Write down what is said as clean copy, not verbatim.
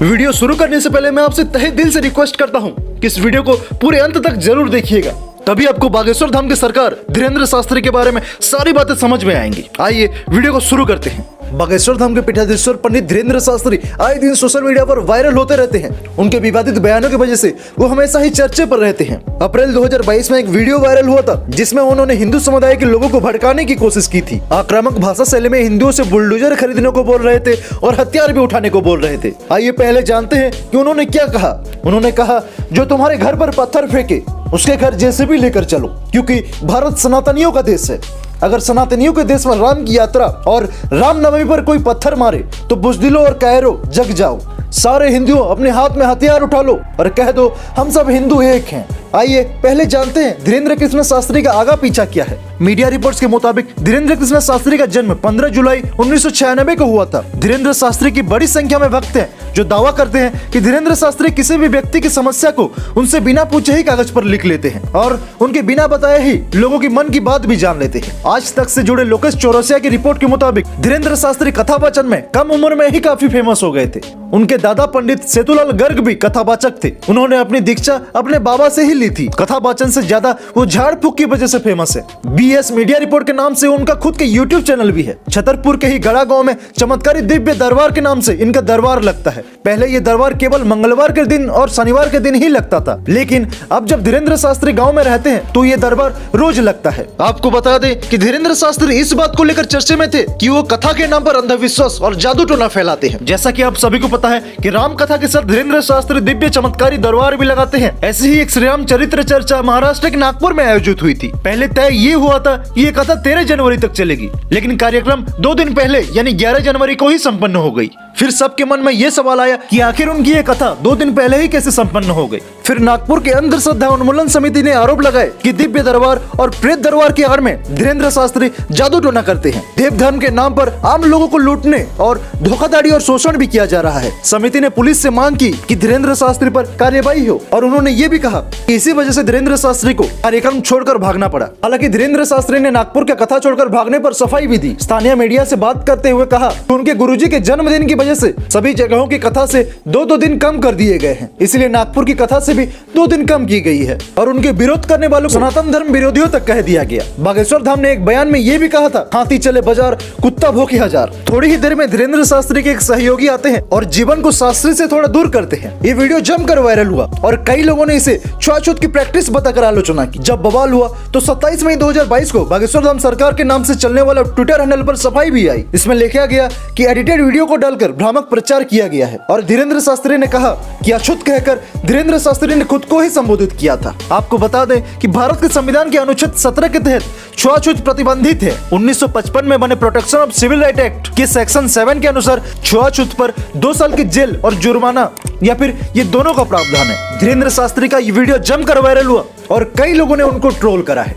Video शुरू करने से पहले मैं आपसे तहे दिल से रिक्वेस्ट करता हूं कि इस वीडियो को पूरे अंत तक जरूर देखिएगा, तभी आपको बागेश्वर धाम के सरकार धीरेन्द्र शास्त्री के बारे में सारी बातें समझ में आएंगी। आइए वीडियो को शुरू करते हैं। बागेश्वर धाम के पीठाधीश्वर पंडित धीरेन्द्र शास्त्री आए दिन सोशल मीडिया पर वायरल होते रहते हैं। उनके विवादित बयानों की वजह से वो हमेशा ही चर्चे पर रहते हैं। अप्रैल 2022 में एक वीडियो वायरल हुआ था जिसमें उन्होंने हिंदू समुदाय के लोगों को भड़काने की कोशिश की थी। आक्रामक भाषा शैली में हिंदुओं से बुलडोजर खरीदने को बोल रहे थे और हथियार भी उठाने को बोल रहे थे। आइए पहले जानते हैं कि उन्होंने क्या कहा। उन्होंने कहा, जो तुम्हारे घर पर पत्थर फेंके उसके घर जेसीबी लेकर चलो, क्योंकि भारत सनातनियों का देश है। अगर सनातनियों के देश में राम की यात्रा और रामनवमी पर कोई पत्थर मारे तो बुजदिलों और कायरों जग जाओ। सारे हिंदुओं अपने हाथ में हथियार उठा लो और कह दो हम सब हिंदू एक हैं। आइए पहले जानते हैं धीरेन्द्र कृष्ण शास्त्री का आगा पीछा क्या है। मीडिया रिपोर्ट्स के मुताबिक धीरेन्द्र कृष्ण शास्त्री का जन्म 15 जुलाई 1996 को हुआ था। धीरेन्द्र शास्त्री की बड़ी संख्या में भक्त हैं जो दावा करते हैं कि धीरेन्द्र शास्त्री किसी भी व्यक्ति की समस्या को उनसे बिना पूछे ही कागज पर लिख लेते हैं और उनके बिना बताए ही लोगों की मन की बात भी जान लेते हैं। आज तक से जुड़े लोकेश चौरसिया की रिपोर्ट के मुताबिक धीरेन्द्र शास्त्री कथावाचन में कम उम्र में ही काफी फेमस हो गए थे। उनके दादा पंडित सेतुलाल गर्ग भी कथावाचक थे। उन्होंने अपनी दीक्षा अपने बाबा से ही ली थी। कथावाचन से ज्यादा वो झाड़ फूक की वजह से फेमस है। बीएस मीडिया रिपोर्ट के नाम से उनका खुद के यूट्यूब चैनल भी है। छतरपुर के ही गड़ा गांव में चमत्कारी दिव्य दरबार के नाम से इनका दरबार लगता है। पहले ये दरबार केवल मंगलवार के दिन और शनिवार के दिन ही लगता था, लेकिन अब जब धीरेन्द्र शास्त्री गांव में रहते हैं तो ये दरबार रोज लगता है। आपको बता दें कि धीरेन्द्र शास्त्री इस बात को लेकर चर्चे में थे कि वो कथा के नाम पर अंधविश्वास और जादू टोना फैलाते हैं। जैसा कि आप सभी को पता है कि राम कथा के साथ धीरेन्द्र शास्त्री दिव्य चमत्कारी दरबार भी लगाते हैं। ऐसी ही एक श्री राम चरित्र चर्चा महाराष्ट्र के नागपुर में आयोजित हुई थी। पहले तय ये हुआ था कि ये कथा 13 जनवरी तक चलेगी, लेकिन कार्यक्रम 2 दिन पहले यानी 11 जनवरी को ही संपन्न हो गई। फिर सबके मन में ये सवाल आया कि आखिर उनकी ये कथा 2 दिन पहले ही कैसे संपन्न हो गई। फिर नागपुर के अंधश्रद्धा उन्मूलन समिति ने आरोप लगाए कि दिव्य दरबार और प्रेत दरबार की आड़ में धीरेन्द्र शास्त्री जादू टोना करते हैं। देव धर्म के नाम पर आम लोगों को लूटने और धोखाधड़ी और शोषण भी किया जा रहा है। समिति ने पुलिस से मांग की कि धीरेन्द्र शास्त्री पर कार्यवाही हो और उन्होंने ये भी कहा कि इसी वजह से धीरेन्द्र शास्त्री को कार्यक्रम छोड़कर भागना पड़ा। हालांकि धीरेन्द्र शास्त्री ने नागपुर के कथा छोड़कर भागने पर सफाई भी दी। स्थानीय मीडिया से बात करते हुए कहा कि उनके गुरुजी के जन्मदिन की वजह से सभी जगहों की कथा से 2-2 दिन कम कर दिए गए हैं, इसलिए नागपुर की कथा से भी 2 दिन कम की गई है और उनके विरोध करने वालों को सनातन धर्म विरोधियों तक कह दिया गया। बागेश्वर धाम ने एक बयान में ये भी कहा था, हाथी चले बाजार कुत्ता भौंके हजार। थोड़ी ही देर में धीरेन्द्र शास्त्री के एक सहयोगी आते हैं और जीवन को शास्त्री से थोड़ा दूर करते हैं। ये वीडियो जमकर वायरल हुआ और कई लोगों ने इसे छुआछूत की प्रैक्टिस बताकर आलोचना की। जब बवाल हुआ तो 27 मई 2022 को बागेश्वर धाम सरकार के नाम से चलने वाला ट्विटर हैंडल पर सफाई भी आई। इसमें लिखा गया कि एडिटेड वीडियो को डालकर भ्रामक प्रचार किया गया है और धीरेन्द्र शास्त्री ने कहा कि अछूत कहकर धीरेन्द्र शास्त्री ने खुद को ही संबोधित किया था। आपको बता दें कि भारत के संविधान के अनुच्छेद 17 के तहत छुआछूत प्रतिबंधित है। 1955 में बने protection of civil right act के सेक्शन 7 के अनुसार छुआछूत पर 2 साल की जेल और जुर्माना या फिर ये दोनों का प्रावधान है। धीरेन्द्र शास्त्री का ये वीडियो जमकर वायरल हुआ और कई लोगों ने उनको ट्रोल करा है।